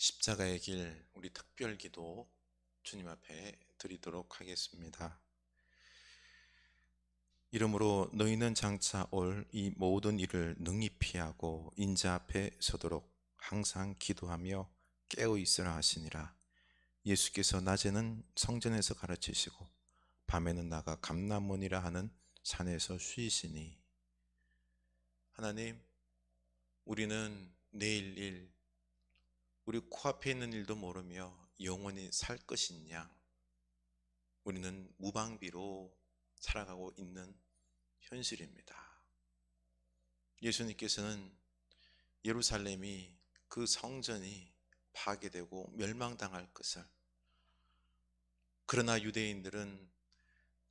십자가의 길, 우리 특별 기도 주님 앞에 드리도록 하겠습니다. 이러므로 너희는 장차 올 이 모든 일을 능히 피하고 인자 앞에 서도록 항상 기도하며 깨어 있으라 하시니라. 예수께서 낮에는 성전에서 가르치시고 밤에는 나가 감람원이라 하는 산에서 쉬시니. 하나님, 우리는 내일 일, 우리 코앞에 있는 일도 모르며 영원히 살 것인 양, 우리는 무방비로 살아가고 있는 현실입니다. 예수님께서는 예루살렘이, 그 성전이 파괴되고 멸망당할 것을, 그러나 유대인들은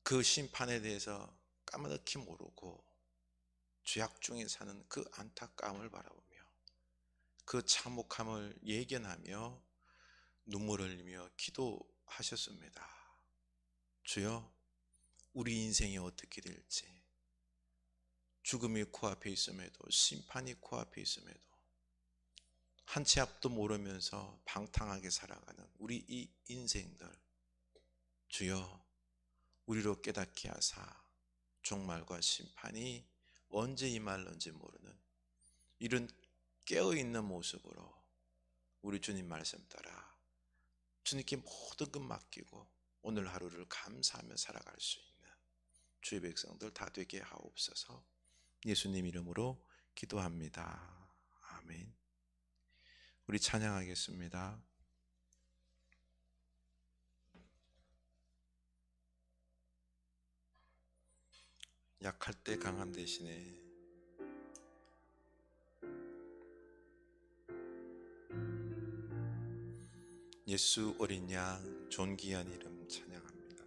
그 심판에 대해서 까마득히 모르고 죄악 중에 사는 그 안타까움을 바라보며 그 참혹함을 예견하며 눈물을 흘리며 기도하셨습니다. 주여, 우리 인생이 어떻게 될지, 죽음이 코앞에 있음에도, 심판이 코앞에 있음에도 한 치 앞도 모르면서 방탕하게 살아가는 우리 이 인생들, 주여 우리로 깨닫게 하사 종말과 심판이 언제 임할는지 모르는 이런 깨어있는 모습으로 우리 주님 말씀 따라 주님께 모든 것 맡기고 오늘 하루를 감사하며 살아갈 수 있는 주의 백성들 다 되게 하옵소서. 예수님 이름으로 기도합니다. 아멘. 우리 찬양하겠습니다. 약할 때 강함 대신에 예수 어린 양 존귀한 이름 찬양합니다.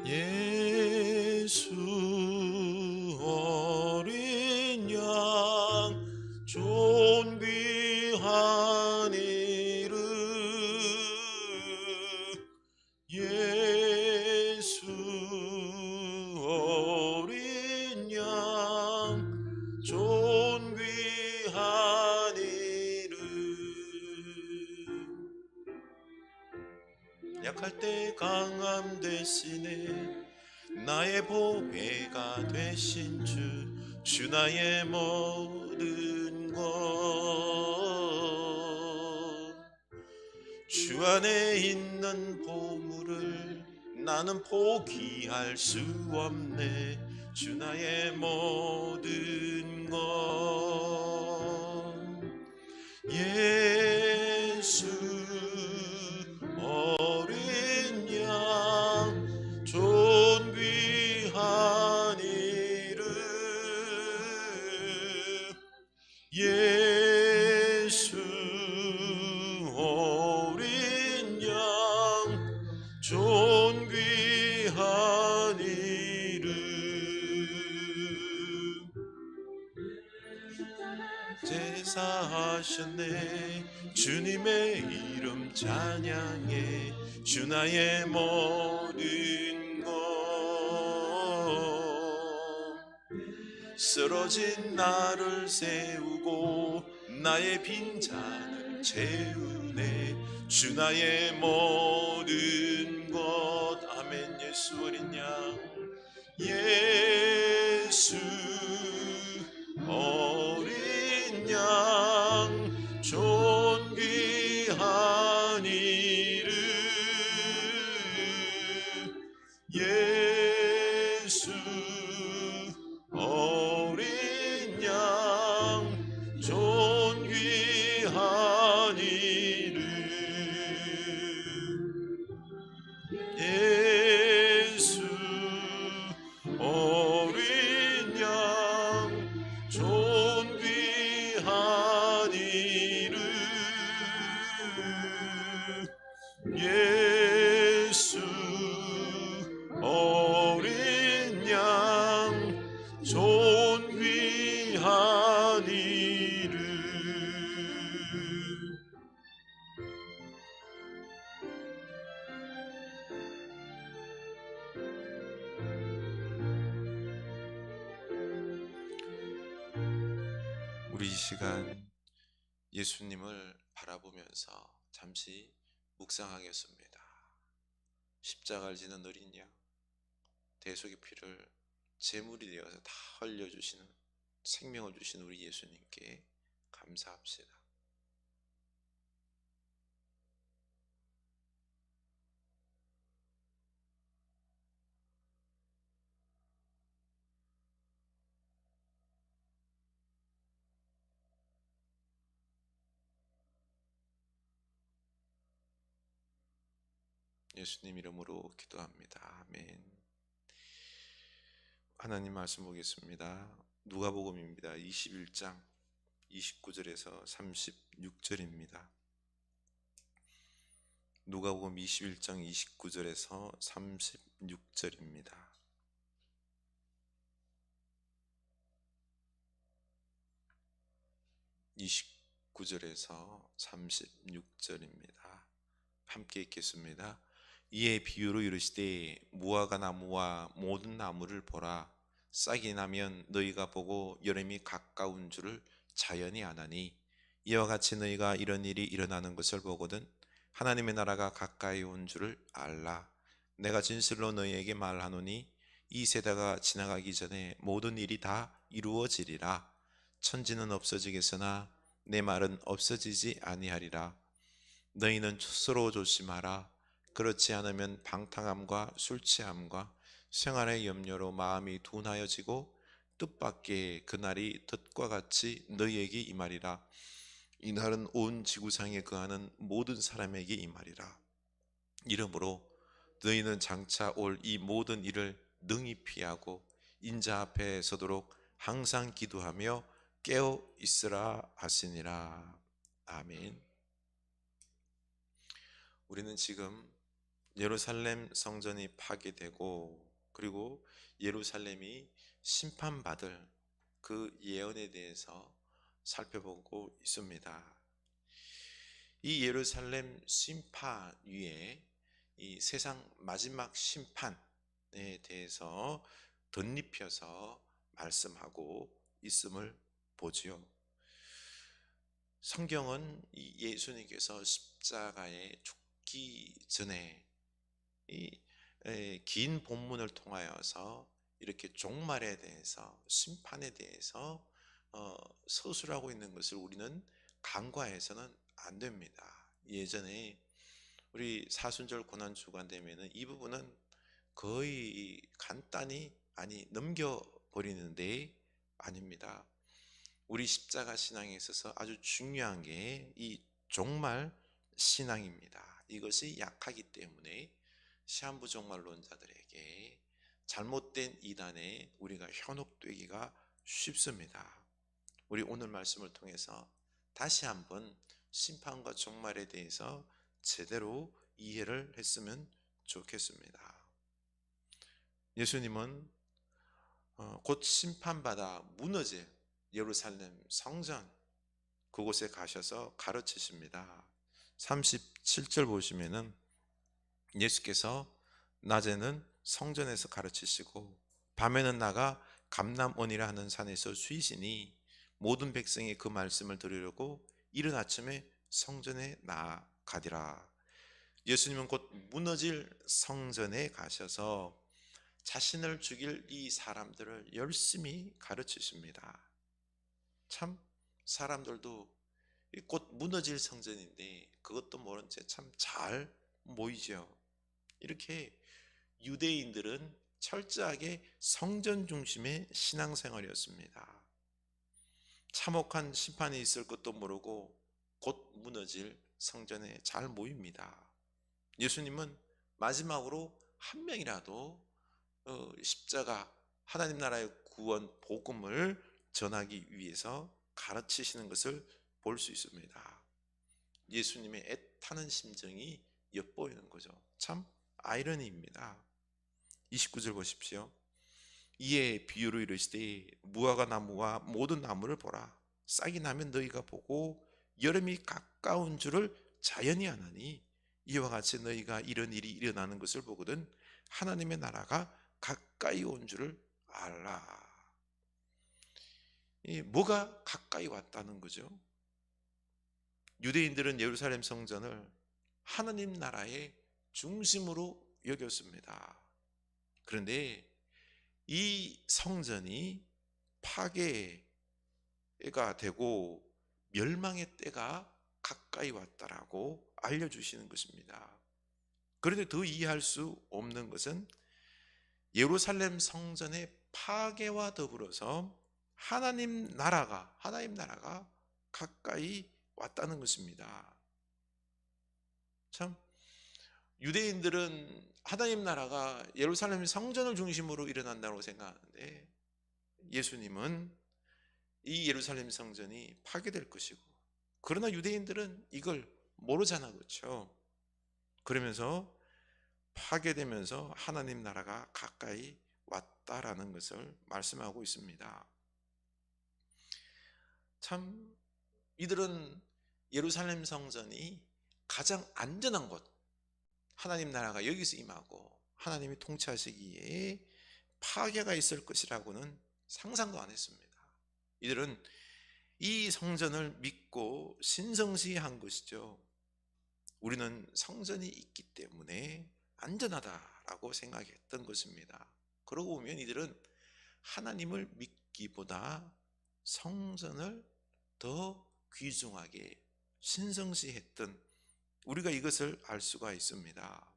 예수 어린 양 존귀한 이름, 예수 어린 양 존귀한 이름. 약할 때 강함 대신에 나의 보배가 되신 주 나의 모든 것, 주 안에 있는 보물을 나는 포기할 수 없네. 주 나의 모든 것, 예수 어린 양 존귀한 이름, 예수 어린 양 존귀한 이름. 제사하셨네. 주님의 이름 찬양해. 주 나의 모든 것, 쓰러진 나를 세우고 나의 빈잔을 채우네. 주 나의 모든 것, 아멘. 예수 어린 양, 예수 어린 양 존귀한 이름, 예수 어린 양 존귀한 이름, 예수 어린 양 존귀한 이름, 예수 어린 양 우리 이 시간 예수님을 바라보면서 잠시 묵상하겠습니다. 십자가를 지는 어린 양, 대속의 피를 제물이 되어서 다 흘려주시는, 생명을 주신 우리 예수님께 감사합시다. 예수님 이름으로 기도합니다. 아멘. 하나님 말씀 보겠습니다. 누가복음입니다. 21장 29절에서 36절입니다. 누가복음 21장 29절에서 36절입니다. 29절에서 36절입니다. 함께 읽겠습니다. 이에 비유로 이르시되 무화과 나무와 모든 나무를 보라. 싹이 나면 너희가 보고 여름이 가까운 줄을 자연히 아나니 이와 같이 너희가 이런 일이 일어나는 것을 보거든 하나님의 나라가 가까이 온 줄을 알라. 내가 진실로 너희에게 말하노니 이 세대가 지나가기 전에 모든 일이 다 이루어지리라. 천지는 없어지겠으나 내 말은 없어지지 아니하리라. 너희는 스스로 조심하라. 그렇지 않으면 방탕함과 술취함과 생활의 염려로 마음이 둔하여지고 뜻밖의 그날이 덫과 같이 너희에게 임하리라. 이 날은 온 지구상에 거하는 모든 사람에게 임하리라. 이러므로 너희는 장차 올 이 모든 일을 능히 피하고 인자 앞에 서도록 항상 기도하며 깨어 있으라 하시니라. 아멘. 우리는 지금 예루살렘 성전이 파괴되고 그리고 예루살렘이 심판받을 그 예언에 대해서 살펴보고 있습니다. 이 예루살렘 심판 위에 이 세상 마지막 심판에 대해서 덧입혀서 말씀하고 있음을 보지요. 성경은 이 예수님께서 십자가에 죽기 전에 이 긴 본문을 통하여서 이렇게 종말에 대해서 심판에 대해서 서술하고 있는 것을 우리는 간과해서는 안 됩니다. 예전에 우리 사순절 고난 주간 되면은 이 부분은 거의 간단히 넘겨버리는데 아닙니다. 우리 십자가 신앙에 있어서 아주 중요한 게 이 종말 신앙입니다. 이것이 약하기 때문에 시한부 종말론자들에게 잘못된 이단에 우리가 현혹되기가 쉽습니다. 우리 오늘 말씀을 통해서 다시 한번 심판과 종말에 대해서 제대로 이해를 했으면 좋겠습니다. 예수님은 곧 심판받아 무너질 예루살렘 성전 그곳에 가셔서 가르치십니다. 37절 보시면은 예수께서 낮에는 성전에서 가르치시고 밤에는 나가 감람원이라 하는 산에서 쉬시니 모든 백성이 그 말씀을 들으려고 이른 아침에 성전에 나아가리라. 예수님은 곧 무너질 성전에 가셔서 자신을 죽일 이 사람들을 열심히 가르치십니다. 참 사람들도 곧 무너질 성전인데 그것도 모른 채 참 잘 모이죠. 이렇게 유대인들은 철저하게 성전 중심의 신앙생활이었습니다. 참혹한 심판이 있을 것도 모르고 곧 무너질 성전에 잘 모입니다. 예수님은 마지막으로 한 명이라도 십자가 하나님 나라의 구원 복음을 전하기 위해서 가르치시는 것을 볼 수 있습니다. 예수님의 애타는 심정이 엿보이는 거죠. 참 아이러니입니다. 29절 보십시오. 이에 비유로 이르시되 무화과 나무와 모든 나무를 보라. 싹이 나면 너희가 보고 여름이 가까운 줄을 자연히 아나니 이와 같이 너희가 이런 일이 일어나는 것을 보거든 하나님의 나라가 가까이 온 줄을 알라. 뭐가 가까이 왔다는 거죠. 유대인들은 예루살렘 성전을 하나님 나라의 중심으로 여겼습니다. 그런데 이 성전이 파괴가 되고 멸망의 때가 가까이 왔다라고 알려주시는 것입니다. 그런데 더 이해할 수 없는 것은 예루살렘 성전의 파괴와 더불어서 하나님 나라가 가까이 왔다는 것입니다. 참, 유대인들은 하나님 나라가 예루살렘 성전을 중심으로 일어난다고 생각하는데, 예수님은 이 예루살렘 성전이 파괴될 것이고, 그러나 유대인들은 이걸 모르잖아, 그렇죠? 그러면서 파괴되면서 하나님 나라가 가까이 왔다라는 것을 말씀하고 있습니다. 참, 이들은 예루살렘 성전이 가장 안전한 곳, 하나님 나라가 여기서 임하고 하나님이 통치하시기에 파괴가 있을 것이라고는 상상도 안 했습니다. 이들은 이 성전을 믿고 신성시한 것이죠. 우리는 성전이 있기 때문에 안전하다라고 생각했던 것입니다. 그러고 보면 이들은 하나님을 믿기보다 성전을 더 귀중하게 신성시했던, 우리가 이것을 알 수가 있습니다.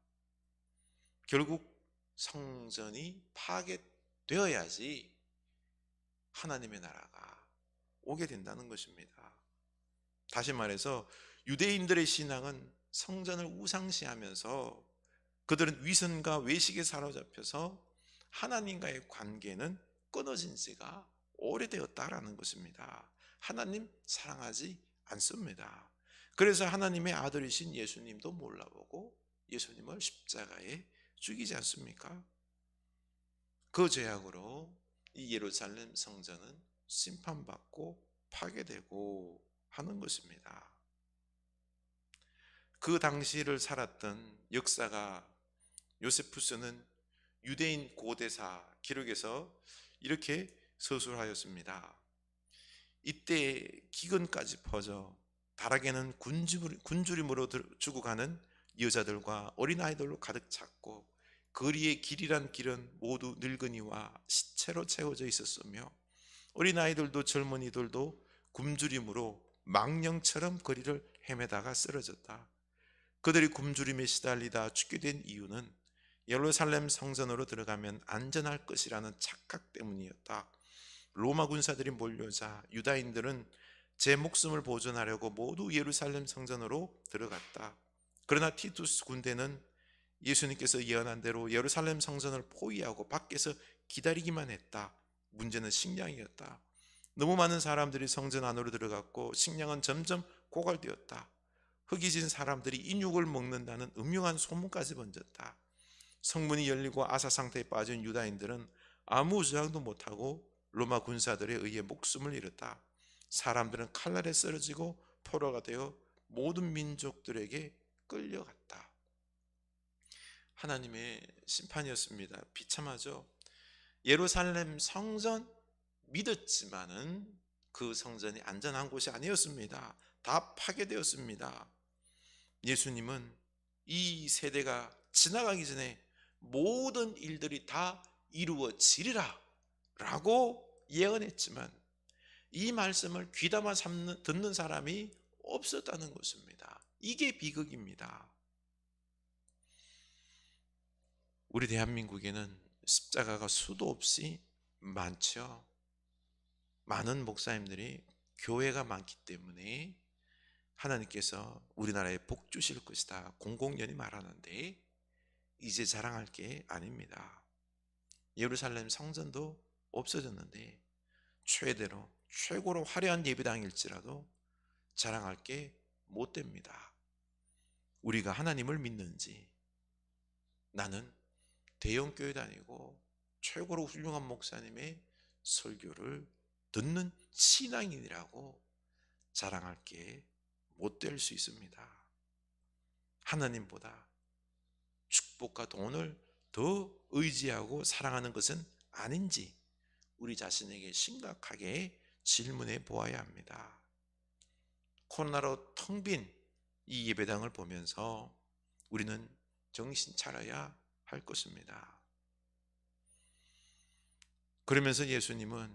결국 성전이 파괴되어야지 하나님의 나라가 오게 된다는 것입니다. 다시 말해서 유대인들의 신앙은 성전을 우상시하면서 그들은 위선과 외식에 사로잡혀서 하나님과의 관계는 끊어진 지가 오래되었다라는 것입니다. 하나님 사랑하지 않습니다. 그래서 하나님의 아들이신 예수님도 몰라보고 예수님을 십자가에 죽이지 않습니까? 그 죄악으로 이 예루살렘 성전은 심판받고 파괴되고 하는 것입니다. 그 당시를 살았던 역사가 요세푸스는 유대인 고대사 기록에서 이렇게 서술하였습니다. 이때 기근까지 퍼져 다락에는 굶주림으로 죽어가는 여자들과 어린아이들로 가득 찼고, 거리의 길이란 길은 모두 늙은이와 시체로 채워져 있었으며, 어린아이들도 젊은이들도 굶주림으로 망령처럼 거리를 헤매다가 쓰러졌다. 그들이 굶주림에 시달리다 죽게 된 이유는 예루살렘 성전으로 들어가면 안전할 것이라는 착각 때문이었다. 로마 군사들이 몰려자 유다인들은 제 목숨을 보존하려고 모두 예루살렘 성전으로 들어갔다. 그러나 티투스 군대는 예수님께서 예언한 대로 예루살렘 성전을 포위하고 밖에서 기다리기만 했다. 문제는 식량이었다. 너무 많은 사람들이 성전 안으로 들어갔고 식량은 점점 고갈되었다. 흑이진 사람들이 인육을 먹는다는 음흉한 소문까지 번졌다. 성문이 열리고 아사 상태에 빠진 유다인들은 아무 저항도 못하고 로마 군사들에 의해 목숨을 잃었다. 사람들은 칼날에 쓰러지고 포로가 되어 모든 민족들에게 끌려갔다. 하나님의 심판이었습니다. 비참하죠. 예루살렘 성전 믿었지만은 그 성전이 안전한 곳이 아니었습니다. 다 파괴되었습니다. 예수님은 이 세대가 지나가기 전에 모든 일들이 다 이루어지리라 라고 예언했지만 이 말씀을 귀담아 듣는 사람이 없었다는 것입니다. 이게 비극입니다. 우리 대한민국에는 십자가가 수도 없이 많죠. 많은 목사님들이 교회가 많기 때문에 하나님께서 우리나라에 복 주실 것이다 공공연히 말하는데, 이제 자랑할 게 아닙니다. 예루살렘 성전도 없어졌는데 최고로 화려한 예배당일지라도 자랑할 게 못 됩니다. 우리가 하나님을 믿는지, 나는 대형교회 다니고 최고로 훌륭한 목사님의 설교를 듣는 신앙인이라고 자랑할 게 못 될 수 있습니다. 하나님보다 축복과 돈을 더 의지하고 사랑하는 것은 아닌지 우리 자신에게 심각하게 질문해 보아야 합니다. 코로나로 텅 빈 이 예배당을 보면서 우리는 정신 차려야 할 것입니다. 그러면서 예수님은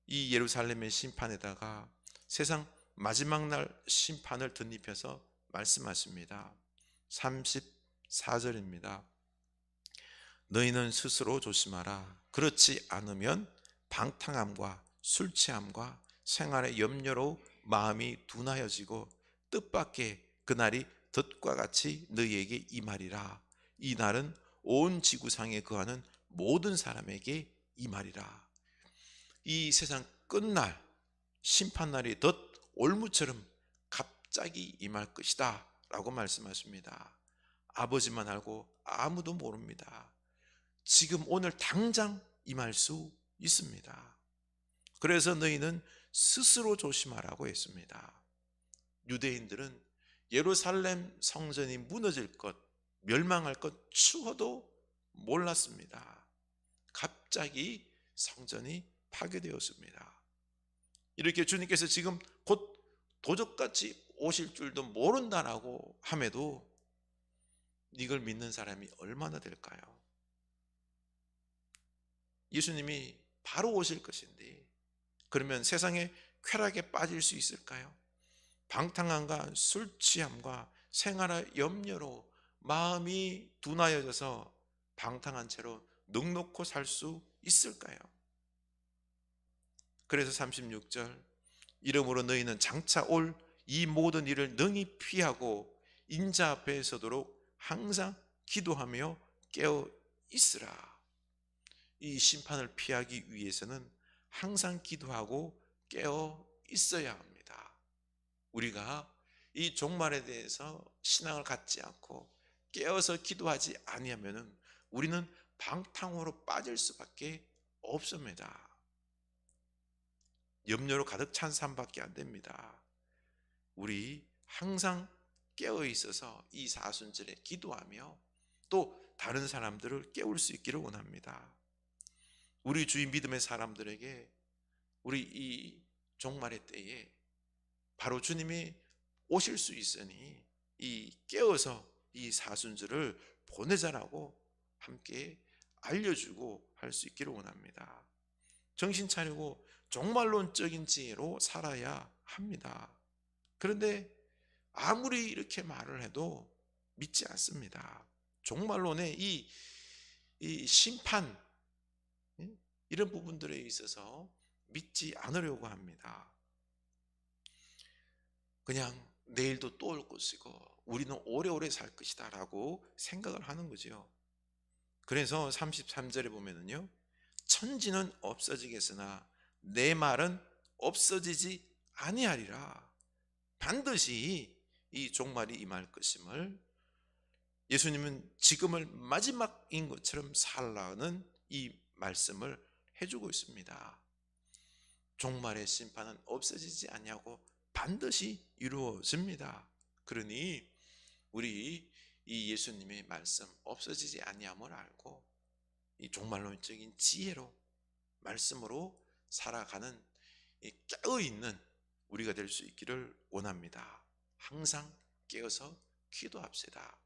이 예루살렘의 심판에다가 세상 마지막 날 심판을 덧입혀서 말씀하십니다. 34절입니다. 너희는 스스로 조심하라. 그렇지 않으면 방탕함과 술 취함과 생활의 염려로 마음이 둔하여지고 뜻밖의 그날이 덫과 같이 너희에게 임하리라. 이 날은 온 지구상에 거하는 모든 사람에게 임하리라. 이 세상 끝날 심판날이 덫 올무처럼 갑자기 임할 것이다 라고 말씀하십니다. 아버지만 알고 아무도 모릅니다. 지금 오늘 당장 임할 수 있습니다. 그래서 너희는 스스로 조심하라고 했습니다. 유대인들은 예루살렘 성전이 무너질 것, 멸망할 것 추호도 몰랐습니다. 갑자기 성전이 파괴되었습니다. 이렇게 주님께서 지금 곧 도적같이 오실 줄도 모른다라고 함에도 이걸 믿는 사람이 얼마나 될까요? 예수님이 바로 오실 것인데 그러면 세상의 쾌락에 빠질 수 있을까요? 방탕함과 술 취함과 생활의 염려로 마음이 둔하여져서 방탕한 채로 넉넉히 살 수 있을까요? 그래서 36절 이러므로 너희는 장차 올 이 모든 일을 능히 피하고 인자 앞에 서도록 항상 기도하며 깨어 있으라. 이 심판을 피하기 위해서는 항상 기도하고 깨어 있어야 합니다. 우리가 이 종말에 대해서 신앙을 갖지 않고 깨어서 기도하지 아니하면은 우리는 방탕으로 빠질 수밖에 없습니다. 염려로 가득 찬 삶밖에 안 됩니다. 우리 항상 깨어 있어서 이 사순절에 기도하며 또 다른 사람들을 깨울 수 있기를 원합니다. 우리 주위 믿음의 사람들에게 우리 이 종말의 때에 바로 주님이 오실 수 있으니 이 깨어서 이 사순절을 보내자라고 함께 알려주고 할 수 있기를 원합니다. 정신 차리고 종말론적인 지혜로 살아야 합니다. 그런데 아무리 이렇게 말을 해도 믿지 않습니다. 종말론의 이 심판 이런 부분들에 있어서 믿지 않으려고 합니다. 그냥 내일도 또 올 것이고 우리는 오래오래 살 것이다 라고 생각을 하는 거죠. 그래서 33절에 보면은요, 천지는 없어지겠으나 내 말은 없어지지 아니하리라. 반드시 이 종말이 임할 것임을 예수님은 지금을 마지막인 것처럼 살라는 이 말씀을 해주고 있습니다. 종말의 심판은 없어지지 아니하고 반드시 이루어집니다. 그러니 우리 이 예수님의 말씀 없어지지 아니함을 알고 이 종말론적인 지혜로 말씀으로 살아가는 이 깨어있는 우리가 될 수 있기를 원합니다. 항상 깨어서 기도합시다.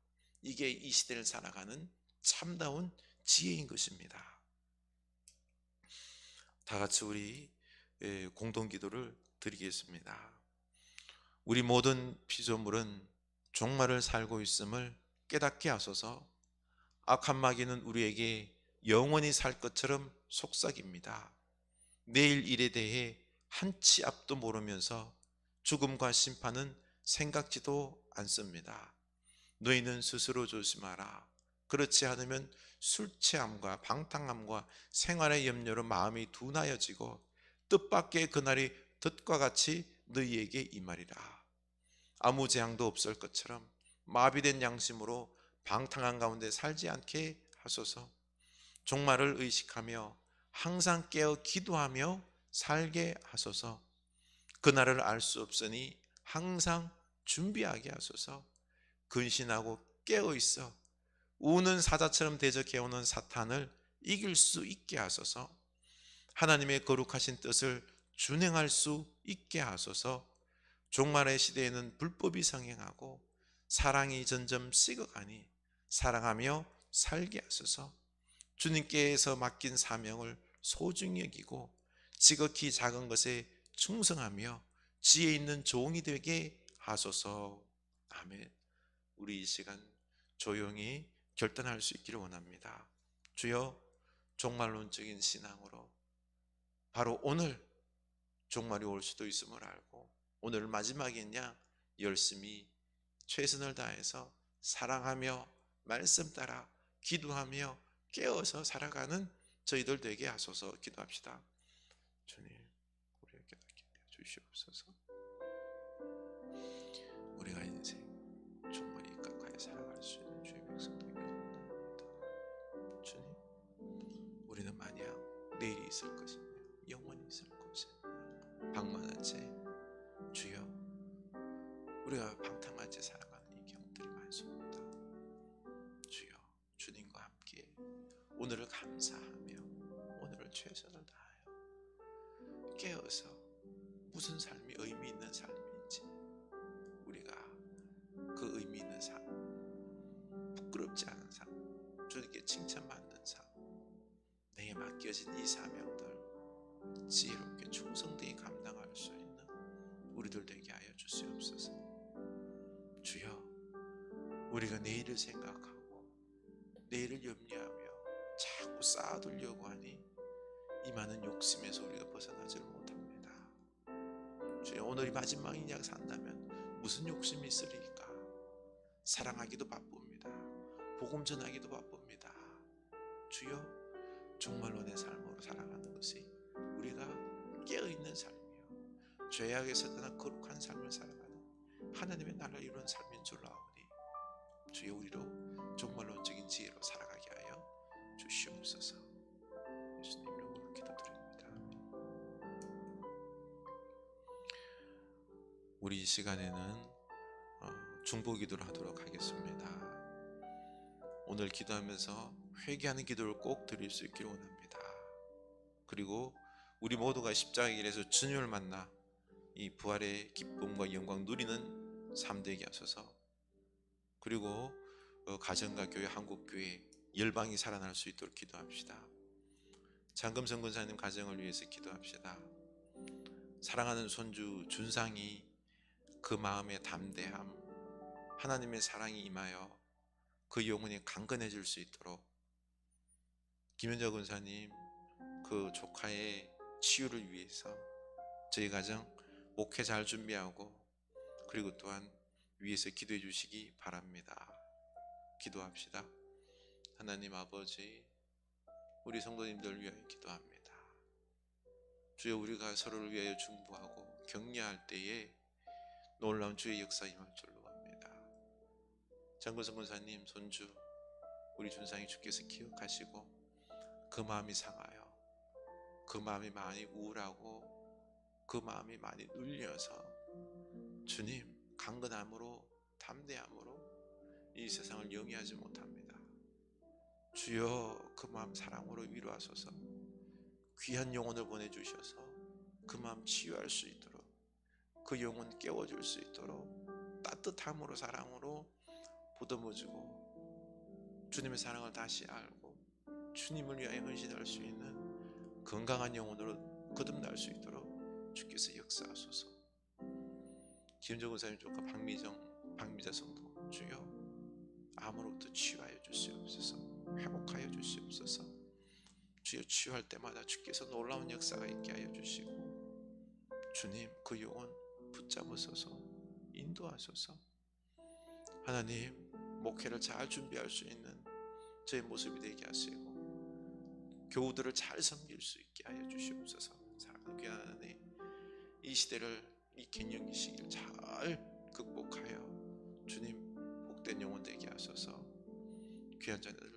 이게 이 시대를 살아가는 참다운 지혜인 것입니다. 다 같이 우리 공동기도를 드리겠습니다. 우리 모든 피조물은 종말을 살고 있음을 깨닫게 하소서. 악한 마귀는 우리에게 영원히 살 것처럼 속삭입니다. 내일 일에 대해 한 치 앞도 모르면서 죽음과 심판은 생각지도 않습니다. 너희는 스스로 조심하라. 그렇지 않으면 술 취함과 방탕함과 생활의 염려로 마음이 둔하여지고 뜻밖의 그날이 덫과 같이 너희에게 임하리라. 아무 재앙도 없을 것처럼 마비된 양심으로 방탕한 가운데 살지 않게 하소서. 종말을 의식하며 항상 깨어 기도하며 살게 하소서. 그날을 알 수 없으니 항상 준비하게 하소서. 근신하고 깨어 있어 우는 사자처럼 대적해오는 사탄을 이길 수 있게 하소서. 하나님의 거룩하신 뜻을 준행할 수 있게 하소서. 종말의 시대에는 불법이 성행하고 사랑이 점점 식어가니 사랑하며 살게 하소서. 주님께서 맡긴 사명을 소중히 여기고 지극히 작은 것에 충성하며 지혜 있는 종이 되게 하소서. 아멘. 우리 이 시간 조용히 결단할 수 있기를 원합니다. 주여, 종말론적인 신앙으로 바로 오늘 종말이 올 수도 있음을 알고 오늘 마지막이냐 열심히 최선을 다해서 사랑하며 말씀 따라 기도하며 깨어서 살아가는 저희들 되게 하소서. 기도합시다. 주님, 우리에게 깨닫게 주시옵소서. 우리가 인생 종말이 가까이 살아갈 수 있는 주의 백성 되게 원합니다. 주님, 우리는 만약 내일이 있을 것이며 영원히 있을 것이며 방만한 채 주여, 우리가 방탕한 채 살아가는 이 경우들이 많습니다. 주여, 주님과 함께 오늘을 감사하며 오늘을 최선을 다하여 깨어서 무슨 삶이 의미 있는 삶인지 우리가 그 의미 있는 삶, 부끄럽지 않은 삶, 주님께 칭찬받는 삶, 내게 맡겨진 이 사명들 지혜롭게 충성되게 감당할 수 있는 우리들 되게 하여 주시옵소서. 주여, 우리가 내일을 생각하고 내일을 염려하며 자꾸 쌓아두려고 하니 이 많은 욕심에서 우리가 벗어나지를 못합니다. 주여, 오늘이 마지막이냐 산다면 무슨 욕심이 있으리까? 사랑하기도 바쁩니다. 복음 전하기도 바쁩니다. 주여, 정말로 내 삶으로 살아가는 것이 우리가 깨어있는 삶이요 죄악에서 떠나 거룩한 삶을 살아가는 하나님의 나라를 이루는 삶인 줄 아오니 주여, 우리로 정말론적인 지혜로 살아가게 하여 주시옵소서. 예수님 이름으로 기도드립니다. 우리 이 시간에는 중보 기도를 하도록 하겠습니다. 오늘 기도하면서 회개하는 기도를 꼭 드릴 수 있기를 원합니다. 그리고 우리 모두가 십자가의 길에서 주님을 만나 이 부활의 기쁨과 영광 누리는 삶 되게 하소서. 그리고 가정과 교회, 한국교회 열방이 살아날 수 있도록 기도합시다. 장금성 권사님 가정을 위해서 기도합시다. 사랑하는 손주 준상이 그 마음의 담대함, 하나님의 사랑이 임하여 그 영혼이 강건해질 수 있도록, 김현자 권사님 그 조카의 치유를 위해서 저희 가정 목회 잘 준비하고 그리고 또한 위에서 기도해 주시기 바랍니다. 기도합시다. 하나님 아버지, 우리 성도님들 위하여 기도합니다. 주여, 우리가 서로를 위하여 중보하고 격려할 때에 놀라운 주의 역사 임할 줄로 압니다. 장근성 권사님 손주 우리 준상이 주께서 기억하시고 그 마음이 상하여 그 마음이 많이 우울하고 그 마음이 많이 눌려서 주님 강건함으로 담대함으로 이 세상을 영위하지 못합니다. 주여, 그 마음 사랑으로 위로하소서. 귀한 영혼을 보내주셔서 그 마음 치유할 수 있도록, 그 영혼 깨워줄 수 있도록 따뜻함으로 사랑으로 보듬어주고 주님의 사랑을 다시 알고 주님을 위하여 헌신할 수 있는 건강한 영혼으로 거듭날 수 있도록 주께서 역사하소서. 김정은 권사님 조카 박미자 성도 주여, 암으로부터 치유하여 주시옵소서. 회복하여 주시옵소서. 주여, 치유할 때마다 주께서 놀라운 역사가 있게 하여 주시고 주님 그 영혼 붙잡으소서. 인도하소서. 하나님, 목회를 잘 준비할 수 있는 저의 모습이 되게 하시고 교우들을 잘 섬길 수 있게 하여 주시옵소서. 사랑하는 귀한 하나님, 이 시대를, 이 갱년기 시기를 잘 극복하여 주님 복된 영혼 되게 하소서. 귀한 자녀들을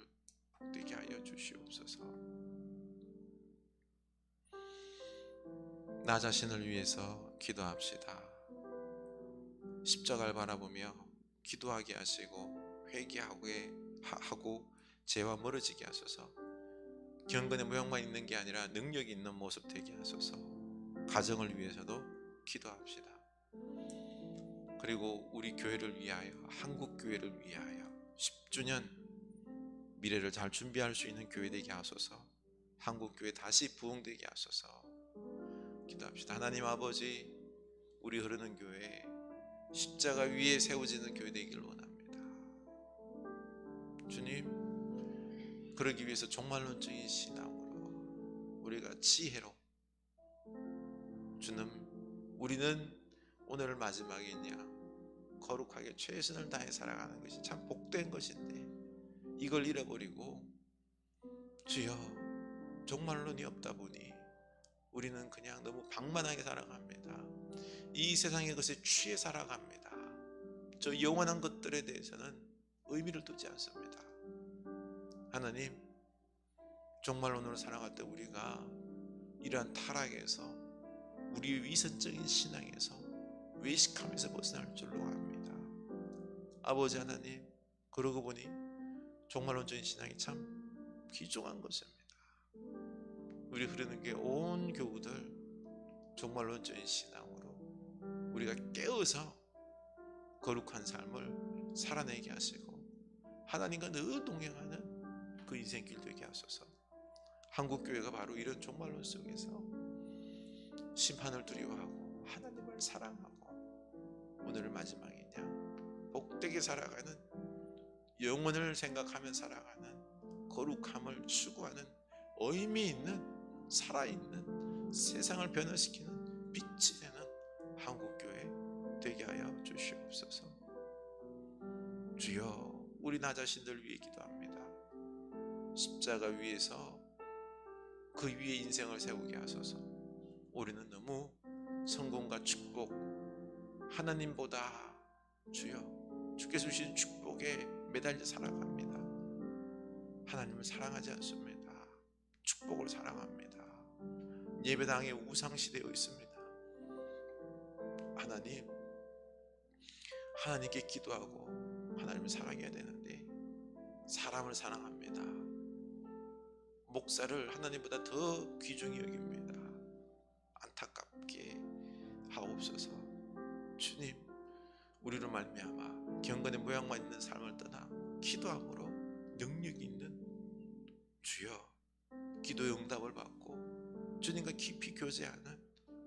복되게 하여 주시옵소서. 나 자신을 위해서 기도합시다. 십자가를 바라보며 기도하게 하시고 회개하고 죄와 멀어지게 하소서. 경건의 모양만 있는 게 아니라 능력이 있는 모습 되게 하소서. 가정을 위해서도 기도합시다. 그리고 우리 교회를 위하여, 한국 교회를 위하여 10주년 미래를 잘 준비할 수 있는 교회 되게 하소서. 한국 교회 다시 부흥되게 하소서. 기도합시다. 하나님 아버지, 우리 흐르는 교회 십자가 위에 세워지는 교회 되기를 원합니다. 주님, 그러기 위해서 종말론적인 신앙으로, 우리가 지혜로, 주님, 우리는 오늘 마지막이냐 거룩하게 최선을 다해 살아가는 것이 참 복된 것인데 이걸 잃어버리고 주여 종말론이 없다 보니 우리는 그냥 너무 방만하게 살아갑니다. 이 세상의 것에 취해 살아갑니다. 저 영원한 것들에 대해서는 의미를 두지 않습니다. 하나님, 종말론으로 살아갈 때 우리가 이러한 타락에서, 우리의 위선적인 신앙에서, 외식함에서 벗어날 줄로 압니다. 아버지 하나님, 그러고 보니 종말론적인 신앙이 참 귀중한 것입니다. 우리 흐르는 게 온 교우들 종말론적인 신앙으로 우리가 깨어서 거룩한 삶을 살아내게 하시고 하나님과 늘 동행하는 그 인생길 되게 하소서. 한국교회가 바로 이런 종말론 속에서 심판을 두려워하고 하나님을 사랑하고 오늘을 마지막이냐 복되게 살아가는, 영혼을 생각하며 살아가는 거룩함을 추구하는 의미 있는, 살아있는, 세상을 변화시키는 빛이 되는 한국교회 되게 하여 주시옵소서. 주여, 우리 나 자신들 위해 기도합니다. 십자가 위에서 그 위에 인생을 세우게 하소서. 우리는 너무 성공과 축복, 하나님보다 주여 주께서 주신 축복에 매달려 살아갑니다. 하나님을 사랑하지 않습니다. 축복을 사랑합니다. 예배당에 우상시되어 있습니다. 하나님께 기도하고 하나님을 사랑해야 되는데 사람을 사랑합니다. 목사를 하나님보다 더 귀중히 여깁니다. 안타깝게 하옵소서. 주님, 우리로 말미암아 경건의 모양만 있는 삶을 떠나 기도함으로 능력이 있는 주여, 기도의 응답을 받고 주님과 깊이 교제하는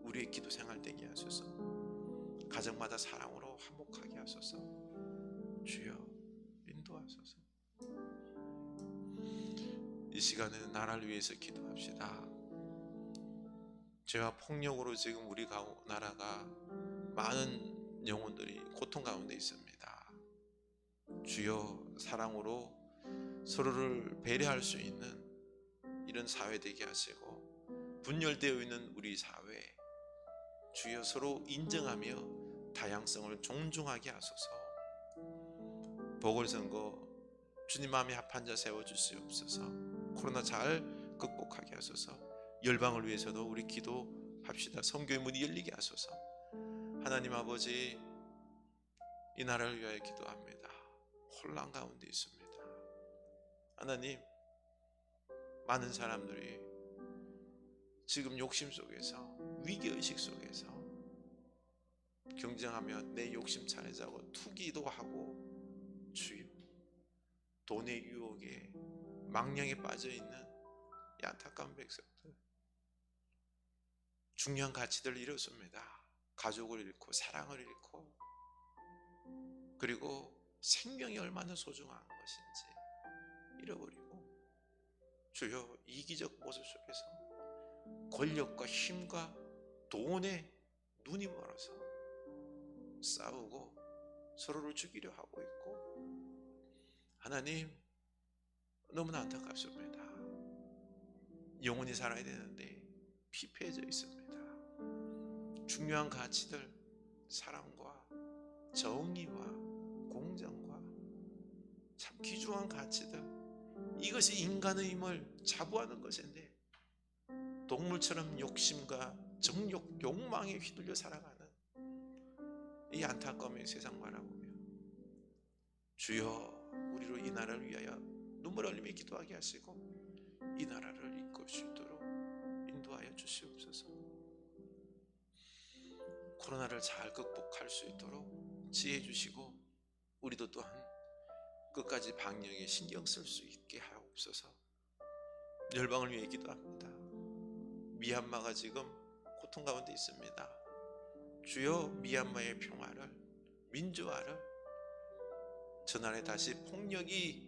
우리의 기도 생활 되게 하소서. 가정마다 사랑으로 화목하게 하소서. 주여, 인도하소서. 이 시간에는 나라를 위해서 기도합시다. 죄와 폭력으로 지금 우리 나라가 많은 영혼들이 고통 가운데 있습니다. 주여, 사랑으로 서로를 배려할 수 있는 이런 사회 되게 하시고 분열되어 있는 우리 사회, 주여 서로 인정하며 다양성을 존중하게 하소서. 보궐선거 주님 마음에 합한 자 세워주시옵소서. 코로나 잘 극복하게 하소서. 열방을 위해서도 우리 기도합시다. 선교의 문이 열리게 하소서. 하나님 아버지, 이 나라를 위하여 기도합니다. 혼란 가운데 있습니다. 하나님, 많은 사람들이 지금 욕심 속에서, 위기의식 속에서 경쟁하며 내 욕심 차리자고 투기도 하고 주여, 돈의 유혹에 망령에 빠져있는 이 안타까운 백성들, 중요한 가치들을 잃었습니다. 가족을 잃고 사랑을 잃고, 그리고 생명이 얼마나 소중한 것인지 잃어버리고, 주여, 이기적 모습 속에서 권력과 힘과 돈에 눈이 멀어서 싸우고 서로를 죽이려 하고 있고, 하나님, 너무나 안타깝습니다. 영혼이 살아야 되는데 피폐해져 있습니다. 중요한 가치들, 사랑과 정의와 공정과 참 귀중한 가치들, 이것이 인간의 힘을 자부하는 것인데 동물처럼 욕심과 정욕, 욕망에 휘둘려 살아가는 이 안타까움의 세상 바라보며 주여, 우리로 이 나라를 위하여 눈물 흘리며 기도하게 하시고 이 나라를 이끌 수 있도록 인도하여 주시옵소서. 코로나를 잘 극복할 수 있도록 지혜 주시고, 우리도 또한 끝까지 방역에 신경 쓸 수 있게 하옵소서. 열방을 위해 기도합니다. 미얀마가 지금 고통 가운데 있습니다. 주여, 미얀마의 평화를, 민주화를, 전날에 다시 폭력이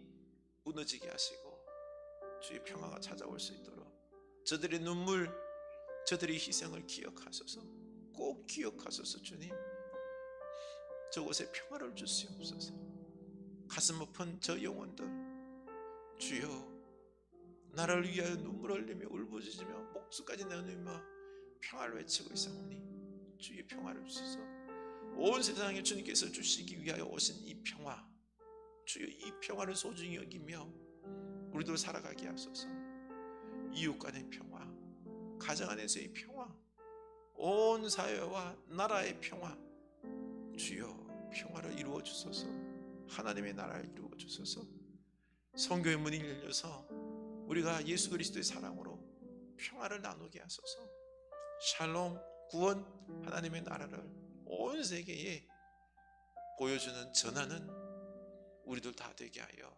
무너지게 하시고 주의 평화가 찾아올 수 있도록 저들의 눈물, 저들의 희생을 기억하소서. 꼭 기억하소서. 주님, 저곳에 평화를 주시옵소서. 가슴 아픈 저 영혼들, 주여, 나를 위하여 눈물을 흘리며 울부짖으며 목숨까지 내어내며 평화를 외치고 있사오니 주의 평화를 주소서. 온 세상에 주님께서 주시기 위하여 오신 이 평화, 주여, 이 평화를 소중히 여기며 우리도 살아가게 하소서. 이웃 간의 평화, 가정 안에서의 평화, 온 사회와 나라의 평화, 주여 평화를 이루어 주소서. 하나님의 나라를 이루어 주소서. 성교의 문이 열려서 우리가 예수 그리스도의 사랑으로 평화를 나누게 하소서. 샬롬, 구원, 하나님의 나라를 온 세계에 보여주는, 전하는 우리들 다 되게 하여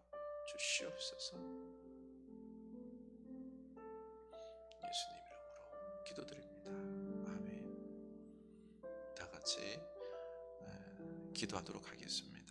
주시옵소서. 예수님 이름으로 기도드립니다. 아멘. 다 같이 기도하도록 하겠습니다.